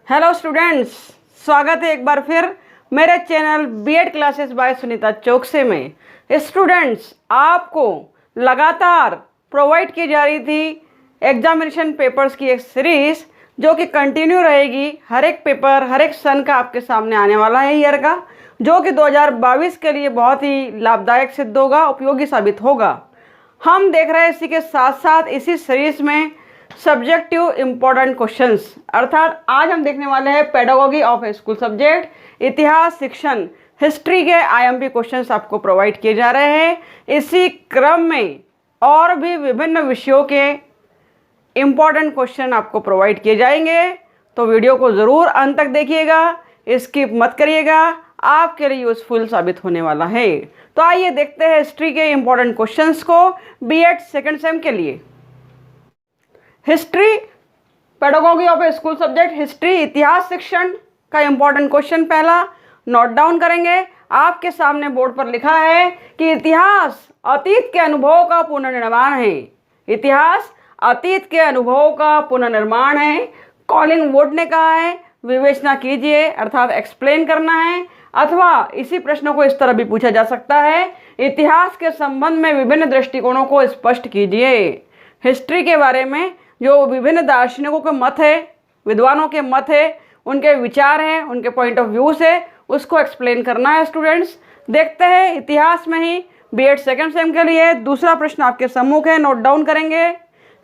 Hello students, स्वागत है एक बार फिर मेरे channel BEd classes by Sunita Chouksey में। स्टूडेंट्स, आपको लगातार प्रोवाइड की जा रही थी एग्जामिनेशन पेपर्स की एक सीरीज़ जो कि कंटिन्यू रहेगी। हर एक पेपर हर एक सन का आपके सामने आने वाला है ईयर का, जो कि 2022 के लिए बहुत ही लाभदायक सिद्ध होगा, उपयोगी साबित होगा। हम देख रहे हैं इसी के साथ साथ इसी सीरीज़ में सब्जेक्टिव इम्पोर्टेंट क्वेश्चंस, अर्थात आज हम देखने वाले हैं pedagogy of A school subject, इतिहास, शिक्षण, हिस्ट्री के आईएमपी क्वेश्चंस आपको प्रोवाइड किए जा रहे हैं। इसी क्रम में और भी विभिन्न विषयों के इम्पोर्टेंट क्वेश्चन आपको प्रोवाइड किए जाएंगे, तो वीडियो को ज़रूर अंत तक देखिएगा, स्किप मत करिएगा, आपके लिए यूज़फुल साबित होने वाला है। तो आइए देखते हैं हिस्ट्री के इम्पोर्टेंट क्वेश्चंस को बीएड सेकेंड सेम के लिए। History, pedagogy of A school subject, history, इतिहास, शिक्षण का इंपॉर्टेंट क्वेश्चन पहला नोट डाउन करेंगे। आपके सामने बोर्ड पर लिखा है कि इतिहास अतीत के अनुभवों का पुनर्निर्माण है। इतिहास अतीत के अनुभवों का पुनर्निर्माण है। कॉलिंग वुड ने कहा है विवेचना कीजिए, अर्थात एक्सप्लेन करना है, अथवा इसी प्रश्न को इस तरह भी पूछा जा सकता है, इतिहास के संबंध में विभिन्न दृष्टिकोणों को स्पष्ट कीजिए। हिस्ट्री के बारे में जो विभिन्न दार्शनिकों के मत है, विद्वानों के मत है, उनके विचार हैं, उनके पॉइंट ऑफ व्यू से उसको एक्सप्लेन करना है। स्टूडेंट्स, देखते हैं इतिहास में ही बीएड सेकेंड सेम के लिए दूसरा प्रश्न आपके सम्मुख है, नोट डाउन करेंगे।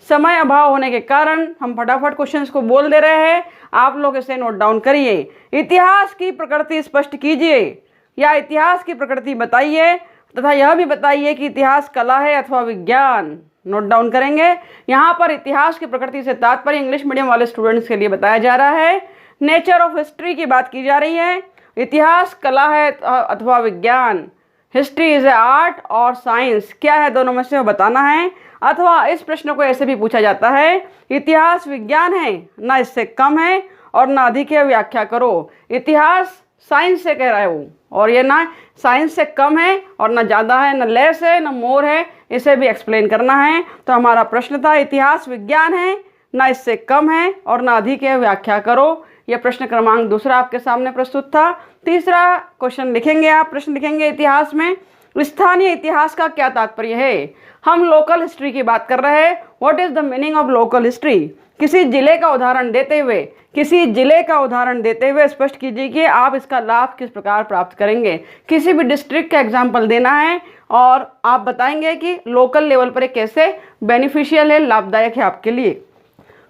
समय अभाव होने के कारण हम फटाफट क्वेश्चंस को बोल दे रहे हैं, आप लोग इसे नोट डाउन करिए। इतिहास की प्रकृति स्पष्ट कीजिए या इतिहास की प्रकृति बताइए, तथा यह भी बताइए कि इतिहास कला है अथवा विज्ञान। नोट डाउन करेंगे। यहाँ पर इतिहास की प्रकृति से तात्पर्य इंग्लिश मीडियम वाले स्टूडेंट्स के लिए बताया जा रहा है। नेचर ऑफ हिस्ट्री की बात की जा रही है। इतिहास कला है अथवा विज्ञान, हिस्ट्री इज ए आर्ट और साइंस, क्या है दोनों में से वो बताना है। अथवा इस प्रश्न को ऐसे भी पूछा जाता है, इतिहास विज्ञान है, ना इससे कम है और ना अधिक है, व्याख्या करो। इतिहास साइंस से कह रहा है वो, और ये ना साइंस से कम है और ना ज़्यादा है, ना लेस है, ना मोर है, इसे भी एक्सप्लेन करना है। तो हमारा प्रश्न था इतिहास विज्ञान है, ना इससे कम है और ना अधिक है, व्याख्या करो। यह प्रश्न क्रमांक दूसरा आपके सामने प्रस्तुत था। तीसरा क्वेश्चन लिखेंगे आप, प्रश्न लिखेंगे इतिहास में स्थानीय इतिहास का क्या तात्पर्य है। हम लोकल हिस्ट्री की बात कर रहे हैं। What is the meaning of local history. किसी जिले का उदाहरण देते हुए स्पष्ट कीजिए कि आप इसका लाभ किस प्रकार प्राप्त करेंगे। किसी भी डिस्ट्रिक्ट का एग्जाम्पल देना है और आप बताएंगे कि लोकल लेवल पर कैसे बेनिफिशियल है, लाभदायक है आपके लिए।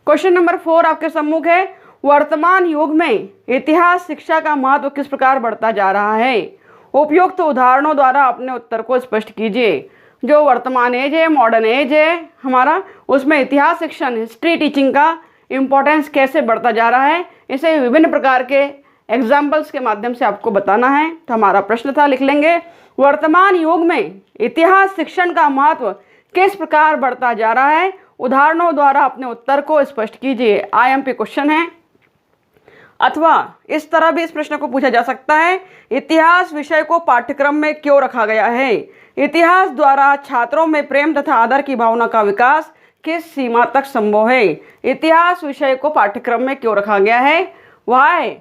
क्वेश्चन नंबर 4 आपके सम्मुख है, वर्तमान युग में इतिहास शिक्षा का महत्व किस प्रकार बढ़ता जा रहा है। उपयुक्त उदाहरणों द्वारा अपने उत्तर को स्पष्ट कीजिए। जो वर्तमान एज है, मॉडर्न एज है हमारा, उसमें इतिहास शिक्षण, हिस्ट्री टीचिंग का इम्पोर्टेंस कैसे बढ़ता जा रहा है, इसे विभिन्न प्रकार के एग्जाम्पल्स के माध्यम से आपको बताना है। तो हमारा प्रश्न था, लिख लेंगे, वर्तमान युग में इतिहास शिक्षण का महत्व किस प्रकार बढ़ता जा रहा है, उदाहरणों द्वारा अपने उत्तर को स्पष्ट कीजिए। आईएमपी क्वेश्चन है। अथवा इस तरह भी इस प्रश्न को पूछा जा सकता है, इतिहास विषय को पाठ्यक्रम में क्यों रखा गया है। इतिहास द्वारा छात्रों में प्रेम तथा आदर की भावना का विकास किस सीमा तक संभव है। इतिहास विषय को पाठ्यक्रम में क्यों रखा गया है। Why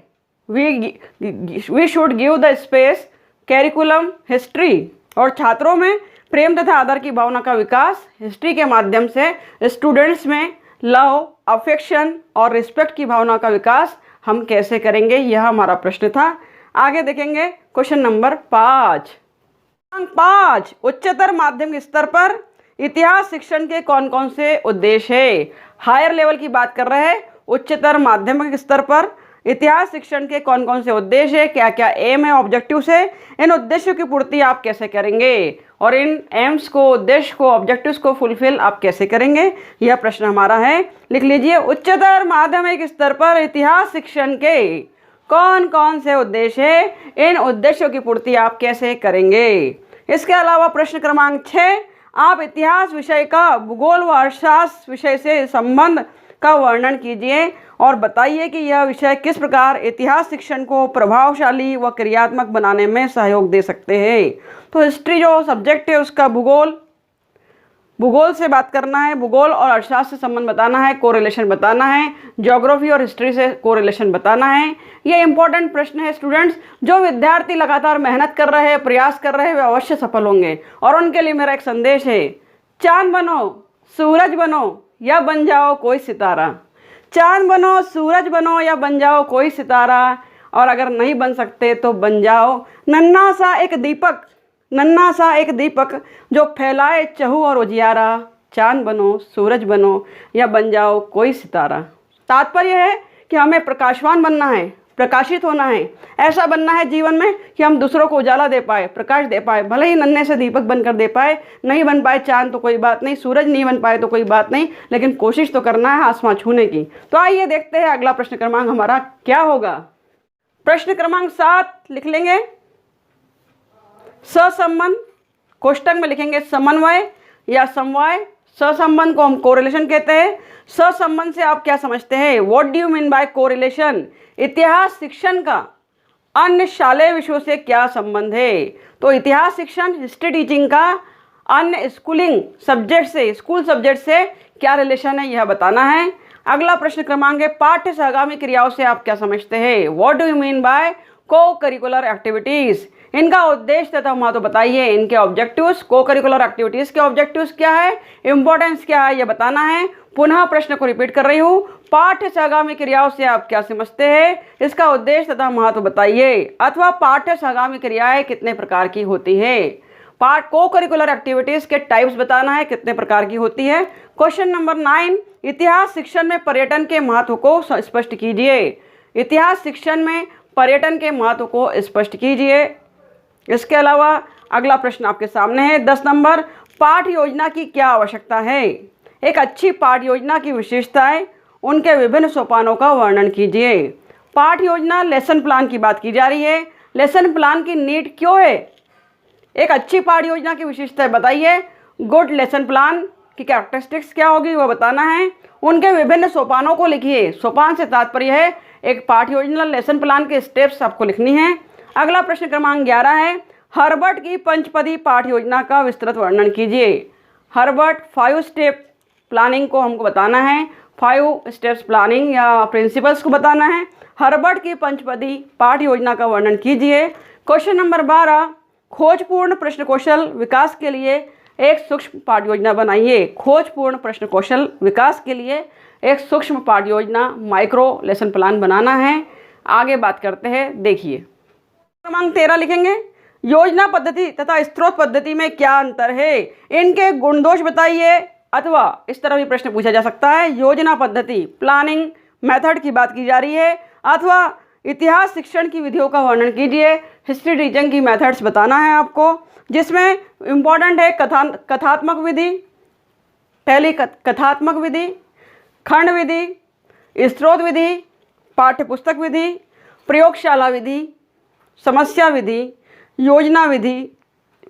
we should give the space curriculum history, और छात्रों में प्रेम तथा आदर की भावना का विकास हिस्ट्री के माध्यम से स्टूडेंट्स में लव, अफेक्शन और रिस्पेक्ट की भावना का विकास हम कैसे करेंगे, यह हमारा प्रश्न था। आगे देखेंगे क्वेश्चन नंबर 5। उच्चतर माध्यमिक स्तर पर इतिहास शिक्षण के कौन कौन से उद्देश्य है। हायर लेवल की बात कर रहे हैं, उच्चतर माध्यमिक स्तर पर इतिहास शिक्षण के कौन कौन से उद्देश्य है, क्या क्या एम है, ऑब्जेक्टिव्स है, इन उद्देश्यों की पूर्ति आप कैसे करेंगे और इन एम्स को, उद्देश्य को, ऑब्जेक्टिव्स को फुलफिल आप कैसे करेंगे, यह प्रश्न हमारा है। लिख लीजिए, उच्चतर माध्यमिक स्तर पर इतिहास शिक्षण के कौन कौन से उद्देश्य है, इन उद्देश्यों की पूर्ति आप कैसे करेंगे। इसके अलावा प्रश्न क्रमांक 6, आप इतिहास विषय का भूगोल व अर्थशास्त्र विषय से संबंध का वर्णन कीजिए और बताइए कि यह विषय किस प्रकार इतिहास शिक्षण को प्रभावशाली व क्रियात्मक बनाने में सहयोग दे सकते हैं। तो हिस्ट्री जो सब्जेक्ट है उसका भूगोल भूगोल से बात करना है, भूगोल और अर्थशास्त्र से संबंध बताना है, कोरिलेशन बताना है, ज्योग्राफी और हिस्ट्री से कोरिलेशन बताना है। ये इंपॉर्टेंट प्रश्न है स्टूडेंट्स। जो विद्यार्थी लगातार मेहनत कर रहे हैं, प्रयास कर रहे हैं, वे अवश्य सफल होंगे। और उनके लिए मेरा एक संदेश है, चांद बनो, सूरज बनो या बन जाओ कोई सितारा। चांद बनो, सूरज बनो या बन जाओ कोई सितारा, और अगर नहीं बन सकते तो बन जाओ नन्हा सा एक दीपक, नन्हा सा एक दीपक जो फैलाए चहु और उजियारा। चांद बनो, सूरज बनो या बन जाओ कोई सितारा। तात्पर्य है कि हमें प्रकाशवान बनना है, प्रकाशित होना है, ऐसा बनना है जीवन में कि हम दूसरों को उजाला दे पाए, प्रकाश दे पाए। भले ही नन्हे से दीपक बनकर दे पाए, नहीं बन पाए चांद तो कोई बात नहीं, सूरज नहीं बन पाए तो कोई बात नहीं, लेकिन कोशिश तो करना है आसमां छूने की। तो आइए देखते हैं अगला प्रश्न क्रमांक हमारा क्या होगा। प्रश्न क्रमांक 7 लिख लेंगे, सहसंबंध। कोष्टक में लिखेंगे समन्वय या समवाय। सहसंबंध को हम कोरिलेशन कहते हैं। सहसंबंध से आप क्या समझते हैं? What do you mean by correlation? इतिहास शिक्षण का अन्य शालेय विषयों से क्या संबंध है? तो इतिहास शिक्षण, हिस्ट्री टीचिंग का अन्य स्कूलिंग सब्जेक्ट से, स्कूल सब्जेक्ट से क्या रिलेशन है, यह बताना है। अगला प्रश्न क्रमांक है, पाठ्य सहगामी क्रियाओं से आप क्या समझते हैं? What do you mean by को करिकुलर एक्टिविटीज? इनका उद्देश्य तथा महत्व बताइए, इनके ऑब्जेक्टिव्स। को करिकुलर एक्टिविटीज के ऑब्जेक्टिव्स क्या है, इंपॉर्टेंस क्या है, यह बताना है। पुनः प्रश्न को रिपीट कर रही हूँ, पाठ्य सहगामी क्रियाओं से आप क्या समझते हैं, इसका उद्देश्य तथा महत्व बताइए, अथवा पाठ्य सहगामी क्रियाएं कितने प्रकार की होती है। पार्ट को करिकुलर एक्टिविटीज के टाइप्स बताना है, कितने प्रकार की होती है। क्वेश्चन नंबर 9, इतिहास शिक्षण में पर्यटन के महत्व को स्पष्ट कीजिए। इतिहास शिक्षण में पर्यटन के महत्व को स्पष्ट कीजिए। इसके अलावा अगला प्रश्न आपके सामने है 10 नंबर, पाठ योजना की क्या आवश्यकता है? एक अच्छी पाठ योजना की विशेषताएं, उनके विभिन्न सोपानों का वर्णन कीजिए। पाठ योजना, लेसन प्लान की बात की जा रही है। लेसन प्लान की नीड क्यों है? एक अच्छी पाठ योजना की विशेषताएं बताइए। गुड लेसन प्लान की कैरेक्टरिस्टिक्स क्या होगी वह बताना है। उनके विभिन्न सोपानों को लिखिए। सोपान से तात्पर्य है एक पाठ योजना, लेसन प्लान के स्टेप्स आपको लिखनी है। अगला प्रश्न क्रमांक 11 है, हर्बर्ट की पंचपदी पाठ योजना का विस्तृत वर्णन कीजिए। हर्बर्ट 5 स्टेप प्लानिंग को हमको बताना है, 5 स्टेप्स प्लानिंग या प्रिंसिपल्स को बताना है। हर्बर्ट की पंचपदी पाठ योजना का वर्णन कीजिए। क्वेश्चन नंबर 12, खोजपूर्ण प्रश्न कौशल विकास के लिए एक सूक्ष्म पाठ योजना बनाइए। खोजपूर्ण प्रश्न कौशल विकास के लिए एक सूक्ष्म पाठ योजना, माइक्रो लेसन प्लान बनाना है। आगे बात करते हैं, देखिए क्रमांक 13 लिखेंगे, योजना पद्धति तथा स्रोत पद्धति में क्या अंतर है, इनके गुण दोष बताइए। अथवा इस तरह भी प्रश्न पूछा जा सकता है, योजना पद्धति प्लानिंग मेथड की बात की जा रही है, अथवा इतिहास शिक्षण की विधियों का वर्णन कीजिए। हिस्ट्री टीचिंग की मेथड्स बताना है आपको, जिसमें इम्पॉर्टेंट है कथात्मक विधि, पहली कथात्मक विधि, खंड विधि, स्रोत विधि, पाठ्यपुस्तक विधि, प्रयोगशाला विधि, समस्या विधि, योजना विधि,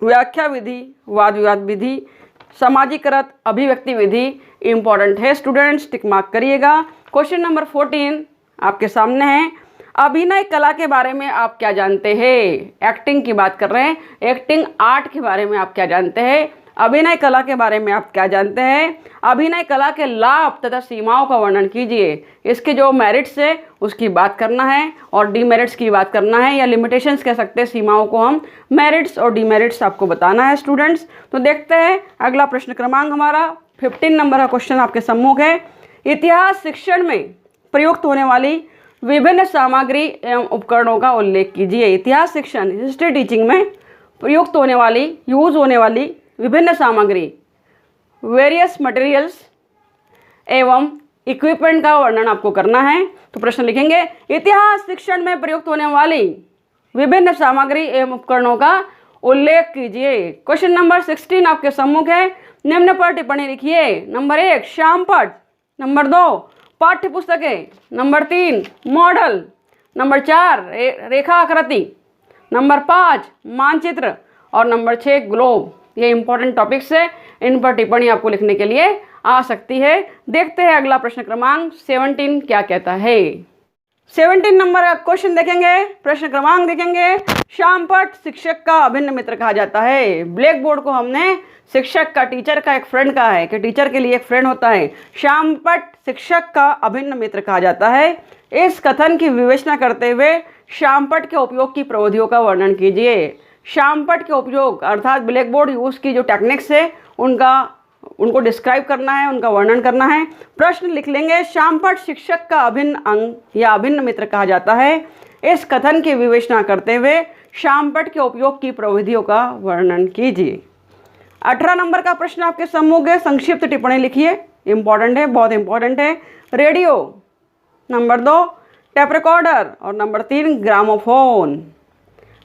व्याख्या विधि, वाद विवाद विधि, समाजीकृत अभिव्यक्ति विधि। इम्पॉर्टेंट है स्टूडेंट्स, टिक मार्क करिएगा। क्वेश्चन नंबर 14 आपके सामने है, अभिनय कला के बारे में आप क्या जानते हैं? एक्टिंग की बात कर रहे हैं, एक्टिंग आर्ट के बारे में आप क्या जानते हैं? अभिनय कला के बारे में आप क्या जानते हैं? अभिनय कला के लाभ तथा सीमाओं का वर्णन कीजिए। इसके जो मेरिट्स है उसकी बात करना है और डीमेरिट्स की बात करना है, या लिमिटेशंस कह सकते हैं सीमाओं को हम। मेरिट्स और डीमेरिट्स आपको बताना है स्टूडेंट्स। तो देखते हैं अगला प्रश्न क्रमांक हमारा 15 नंबर का क्वेश्चन आपके सम्मुख है, इतिहास शिक्षण में प्रयुक्त होने वाली विभिन्न सामग्री एवं उपकरणों का उल्लेख कीजिए। इतिहास शिक्षण, हिस्ट्री टीचिंग में प्रयुक्त होने वाली, यूज होने वाली विभिन्न सामग्री, वेरियस मटेरियल्स एवं इक्विपमेंट का वर्णन आपको करना है। तो प्रश्न लिखेंगे, इतिहास शिक्षण में प्रयुक्त होने वाली विभिन्न सामग्री एवं उपकरणों का उल्लेख कीजिए। क्वेश्चन नंबर 16 आपके सम्मुख है, निम्न पर टिप्पणी लिखिए। नंबर 1 श्यामपट, नंबर 2 पाठ्य पुस्तकें, नंबर 3 मॉडल, नंबर 4 रेखा आकृति, नंबर 5 मानचित्र और नंबर 6 ग्लोब। ये इंपॉर्टेंट टॉपिक्स है, इन पर टिप्पणी आपको लिखने के लिए आ सकती है। देखते हैं अगला प्रश्न क्रमांक 17 क्या कहता है। 17 नंबर का क्वेश्चन देखेंगे, प्रश्न क्रमांक देखेंगे। श्यामपट्ट शिक्षक का अभिन्न मित्र कहा जाता है। ब्लैक बोर्ड को हमने शिक्षक का, टीचर का एक फ्रेंड कहा है कि टीचर के लिए एक फ्रेंड होता है। श्यामपट्ट शिक्षक का अभिन्न मित्र कहा जाता है। इस कथन की विवेचना करते हुए श्यामपट्ट के उपयोग की प्रविधियों का वर्णन कीजिए। श्यामपट्ट के उपयोग अर्थात ब्लैक बोर्ड यूज की जो टेक्निक्स है उनको डिस्क्राइब करना है, उनका वर्णन करना है। प्रश्न लिख लेंगे, श्यामपट्ट शिक्षक का अभिन्न अंग या अभिन्न मित्र कहा जाता है। इस कथन की विवेचना करते हुए श्यामपट्ट के उपयोग की प्रविधियों का वर्णन कीजिए। 18 नंबर का प्रश्न आपके सम्मुख है, संक्षिप्त टिप्पणी लिखिए। इंपॉर्टेंट है, बहुत इंपॉर्टेंट है। रेडियो, नंबर 2 टेप रिकॉर्डर और नंबर 3 ग्रामोफोन।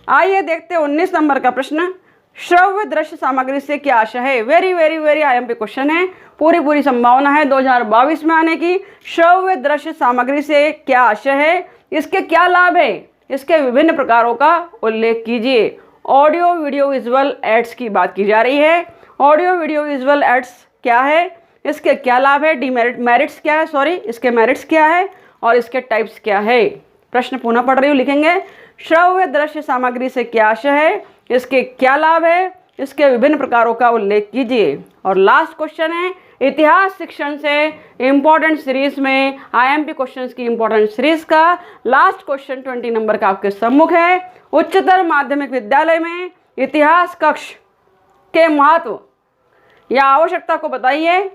आइए देखते हैं 19 नंबर का प्रश्न, श्रव्य दृश्य सामग्री से क्या आशय है। Very very very IMP question है, पूरी संभावना है 2022 में आने की। श्रव्य दृश्य सामग्री से क्या आशय है, इसके क्या लाभ है, इसके विभिन्न प्रकारों का उल्लेख कीजिए। ऑडियो वीडियो विजुअल एड्स की बात की जा रही है। ऑडियो वीडियो विजुअल एड्स क्या है, इसके क्या लाभ है, मेरिट्स क्या है, इसके मेरिट्स क्या है और इसके टाइप्स क्या है। प्रश्न पुनः पढ़ रही हूँ, लिखेंगे, श्रव्य दृश्य सामग्री से क्या आशय है, इसके क्या लाभ है, इसके विभिन्न प्रकारों का उल्लेख कीजिए। और लास्ट क्वेश्चन है, इतिहास शिक्षण से इम्पोर्टेंट सीरीज में आईएमपी क्वेश्चंस की इम्पोर्टेंट सीरीज का लास्ट क्वेश्चन 20 नंबर का आपके सम्मुख है। उच्चतर माध्यमिक विद्यालय में इतिहास कक्ष के महत्व या आवश्यकता को बताइए।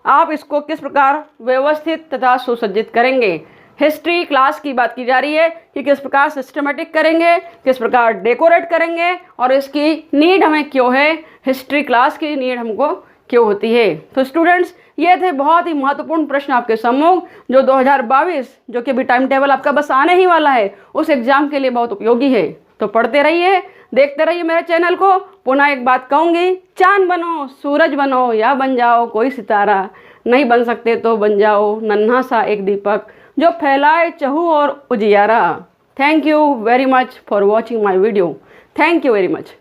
आप इसको किस प्रकार व्यवस्थित तथा सुसज्जित करेंगे। हिस्ट्री क्लास की बात की जा रही है कि किस प्रकार सिस्टमेटिक करेंगे, किस प्रकार डेकोरेट करेंगे और इसकी नीड हमें क्यों है, हिस्ट्री क्लास की नीड हमको क्यों होती है। तो स्टूडेंट्स, ये थे बहुत ही महत्वपूर्ण प्रश्न आपके सम्मुख, जो 2022 जो कि अभी टाइम टेबल आपका बस आने ही वाला है, उस एग्जाम के लिए बहुत उपयोगी है। तो पढ़ते रहिए, देखते रहिए मेरे चैनल को। पुनः एक बात कहूँगी, चांद बनो, सूरज बनो या बन जाओ कोई सितारा, नहीं बन सकते तो बन जाओ नन्हा सा एक दीपक जो फैलाए चहु और उजियारा। Thank you very much for watching my video. Thank you very much.